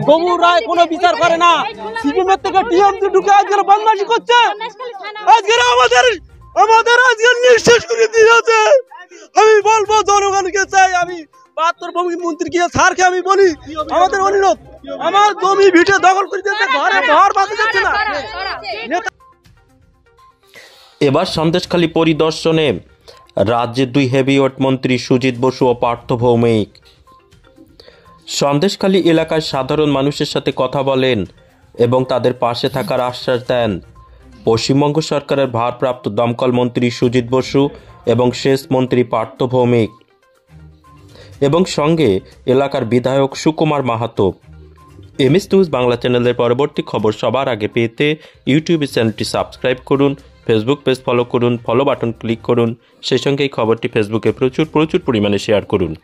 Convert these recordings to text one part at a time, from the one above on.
গবুর রায় কোনো বিচার করে না, সিপিএমের থেকে টিএমসি ঢুকে আজকে বদমাশি করছে। আজকে আমাদের আজকে নিঃশেষ করে দিয়েছে। আমি বলবো জনগণকে চাই, আমি 72 ভূমি মন্ত্রী গিয়ে স্যারকে আমি বলি আমাদের অনুরোধ, আমার জমি ভিটে দখল করে দিয়েছে, ঘরে ঘর বাঁধা যাচ্ছে না। এবার সন্দেশখালী পরিদর্শনে রাজ্যের 2 হেভিওয়েট মন্ত্রী সুজিত বসু ও পার্থ ভৌমিক সন্দেশখালী এলাকায় সাধারণ মানুষের সাথে কথা বলেন এবং তাদের পাশে থাকার আশ্বাস দেন পশ্চিমবঙ্গ সরকারের ভারপ্রাপ্ত দমকল মন্ত্রী সুজিত বসু এবং সেচ মন্ত্রী পার্থ ভৌমিক এবং সঙ্গে এলাকার বিধায়ক সুকুমার মাহাতো। এমএস নিউজ বাংলা চ্যানেলের পরবর্তী খবর সবার আগে পেতে ইউটিউব চ্যানেলটি সাবস্ক্রাইব করুন, ফেসবুক পেজ ফলো করুন, ফলো বাটন ক্লিক করুন, সেই সঙ্গে এই খবরটি ফেসবুকে প্রচুর পরিমাণে শেয়ার করুন।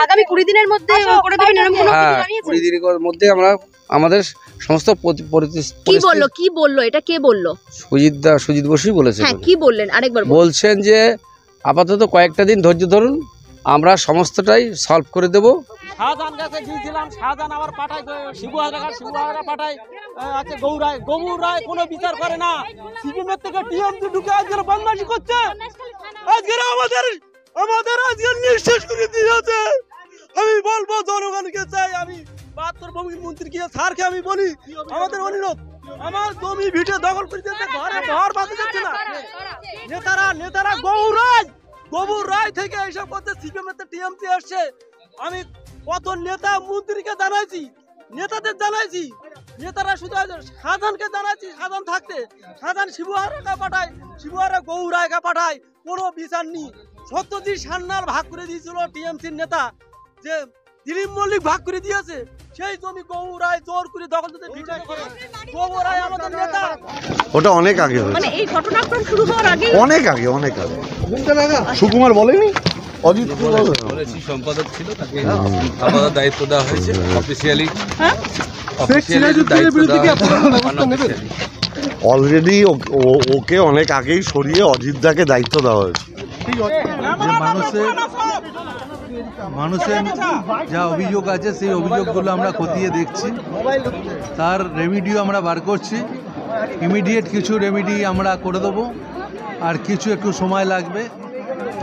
আগামী 20 দিনের মধ্যে করে দেবেন এরকম কোনো কিছু জানিয়েছেন? 20 দিনের মধ্যে আমরা আমাদের সমস্ত কি বললো এটা কে বললো? সুজিত বসুই বলেছেন। হ্যাঁ, কি বললেন আরেকবার বলছেন যে আপাতত কয়েকটা দিন ধৈর্য ধরুন, আমরা সমস্তটাই সলভ করে দেব। শাহজাহান কাছে গিয়েছিলাম, শাহজাহান আবার পাঠায় শিবুহারা পাঠায় আছে গবুর রায় কোনো বিচার করে না, সিপিএমের থেকে টিএমসি ঢুকে আজকে বদমাশি করছে। আজকে আমাদের আজকে নিঃশেষ করে দিয়েছে। আমি বলবো জনগণকে চাই, আমি 72 ভূমি মন্ত্রী গিয়ে স্যারকে আমি বলি আমাদের অনুরোধ, আমার জমি ভিটে দখল করে দিয়েছে, ঘরে ঘর বাঁধা যাচ্ছে না। নেতারা গবুর রায় থেকে এইসব করতে, সিপিএমের টিএমসি আসছে। আমি কত নেতা মন্ত্রীকে জানাইছি, নেতাদের জানাইছি, নেতারা শুধু শাহজাহানকে জানাইছি, শাহজাহান থাকতে শাহজাহান শিবুহারাকে পাঠায়, শিবুহারা গবুর রায়কে পাঠায়, কোনো বিচার নেই। সত্যজিৎ সান্যাল ভাগ করে দিয়েছিল টিএমসির নেতা, যে দিলীপ মল্লিক ভাগ করে দিয়েছে, সেই জমি গবুর রায় জোর করে দখল দিতে ভিডিও করে। গবুর রায় আমাদের নেতা, ওটা অনেক আগে মানে এই ঘটনাক্রম শুরু হওয়ার আগে অনেক আগে সুকুমার বলেনি, অজিত সম্পাদক ছিল, তাকে আলাদা দায়িত্ব দেওয়া হয়েছে অফিসিয়ালি। অলরেডি ওকে অনেক আগেই সরিয়ে অজিতদাকে দায়িত্ব দেওয়া হয়েছে। মানুষের যা অভিযোগ আছে সেই অভিযোগগুলো আমরা খতিয়ে দেখছি, তার রেমিডিও আমরা বার করছি। ইমিডিয়েট কিছু রেমিডি আমরা করে দেবো, আর কিছু একটু সময় লাগবে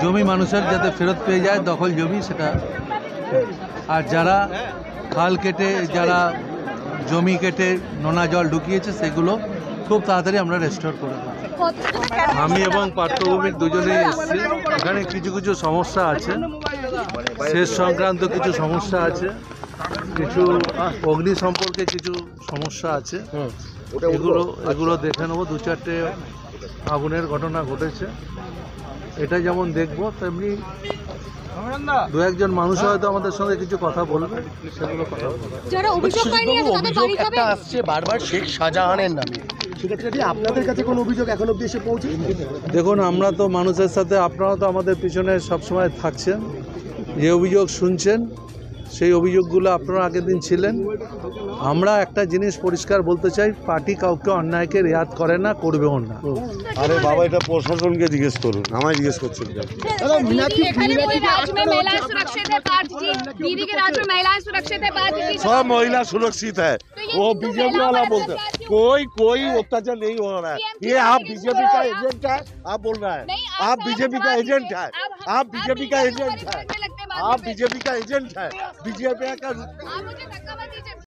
জমি মানুষের যাতে ফেরত পেয়ে যায়, দখল জমি সেটা। আর যারা খাল কেটে, যারা জমি কেটে নোনা জল ঢুকিয়েছে, সেগুলো খুব তাড়াতাড়ি আমরা রেস্টোর করে দেবো। আমি এবং পার্থ ভৌমিক দুজনেই এসেছি। এখানে কিছু কিছু সমস্যা আছে, সেচ সংক্রান্ত কিছু সমস্যা আছে, কিছু অগ্নি সম্পর্কে কিছু সমস্যা আছে, এগুলো দেখে নেবো। 2-4টে আগুনের ঘটনা ঘটেছে, এটা যেমন দেখবো তেমনি 2-1জন মানুষ হয়তো আমাদের সঙ্গে কিছু কথা বলবে, সেগুলো কথা বলবে। যারা অভিযোগ একটা আসছে বারবার শেখ শাহজাহানের নামে, সেক্ষেত্রে আপনাদের কাছে কোনো অভিযোগ এখন অবধি এসে পৌঁছে? দেখুন, আমরা তো মানুষের সাথে, আপনারা তো আমাদের পিছনে সবসময় থাকছেন, যে অভিযোগ শুনছেন সেই অভিযোগগুলো আপনারা আগের দিন ছিলেন। আমরা একটা জিনিস পরিষ্কার বলতে চাই, পার্টি কাউকে অন্যায়কে রেয়াত করে না, করবেও না। আরে বাবা, এটা প্রশাসনকে জিজ্ঞেস করুন, আমায় জিজ্ঞেস করছেন কেন? सब महिला सुरक्षित है, वो बीजेपी वाला बोलते हैं कोई अत्याचार नहीं हो रहा है। ये आप बीजेपी का एजेंट है, आप बोल रहा है आप बीजेपी का एजेंट है, आप बीजेपी का एजेंट है, आप बीजेपी का एजेंट है, बीजेपी का